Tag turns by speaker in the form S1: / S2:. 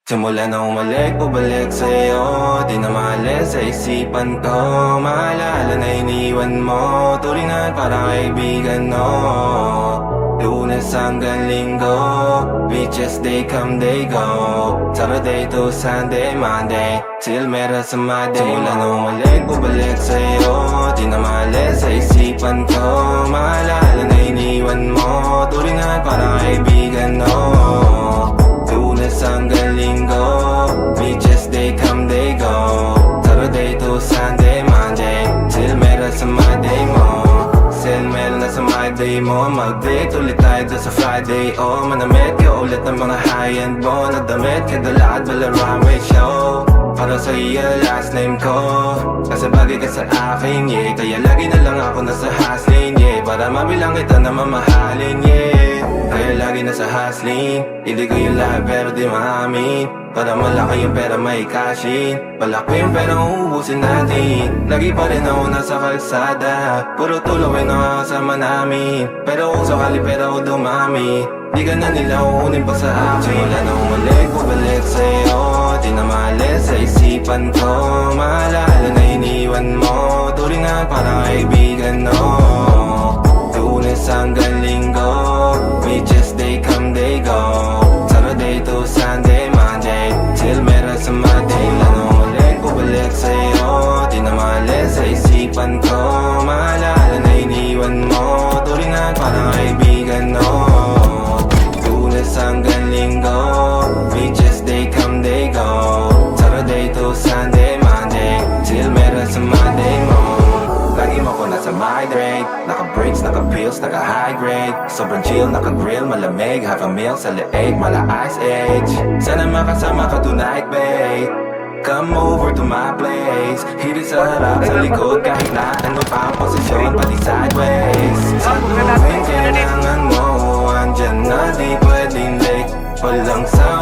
S1: Simula na umalik, bubalik sa'yo. Di na maalis sa isipan ko. Maalala na iniwan mo. Turing na parang kaibigan, no. Lunes hanggang Linggo, beaches they come, they go. Saturday to Sunday, Monday, till meron sa Monday. Simula na umalik, bubalik sa'yo. Di na maalis sa isipan ko. Maalala na iniwan mo. Turing na parang kaibigan, no. Lunes hanggang Linggo, beaches they come, they go. Saturday to Sunday, Monday, till meron sa Monday mo. Till meron na sa Monday mo. Mag-date ulit tayo doon sa Friday. Oh, manamit ka ulit ng mga high-end mo. Nadamit ka dala at Balarame show. Para sa iyo last name ko, kasi bagay ka sa akin, yeah. Kaya lagi na lang ako nasa hustling, yeah. Para mabilang kita na mamahalin, yeah. Kaya lagi nasa hustling, hindi ko yung lahat pero di maamin. Para malaki yung pera may cashin, palaki yung pera uubusin natin. Lagi pa rin ako nasa kalsada, puro tulawin ang kasama namin. Pero kung sakali pera ko dumami, di ka na nila uunin pa sa akin. Simula na umalik, bubalik sa'yo. Di na maalis sa isipan ko. Maalala na iniwan mo. Turing na parang kaibigan, no. Lunes hanggang Linggo, beaches they come, they go. Saturday to Sunday, Monday, till meron sa Monday. Lalo ulit, bubalik sa'yo. Di na maalis sa isipan ko. Maalala na iniwan mo. Turing na parang kaibigan, no. Lunes hanggang Linggo, beaches they come, they go. Saturday to Sunday, Monday, till meron sa Monday mo. Lagi mo ko nasa migrate, naka-breaks, naka-pills, naka-high grade. Sobrang chill, naka-grill, malamig, have a meal sa leeg, mala ice age. Sana makasama ka tonight, babe. Come over to my place. Hirit sa harap, sa likod, kahit na ano pa ang posisyon, pati sideways. Sa tuwing kailangan mo, andyan na, di pwedeng late. Walang sa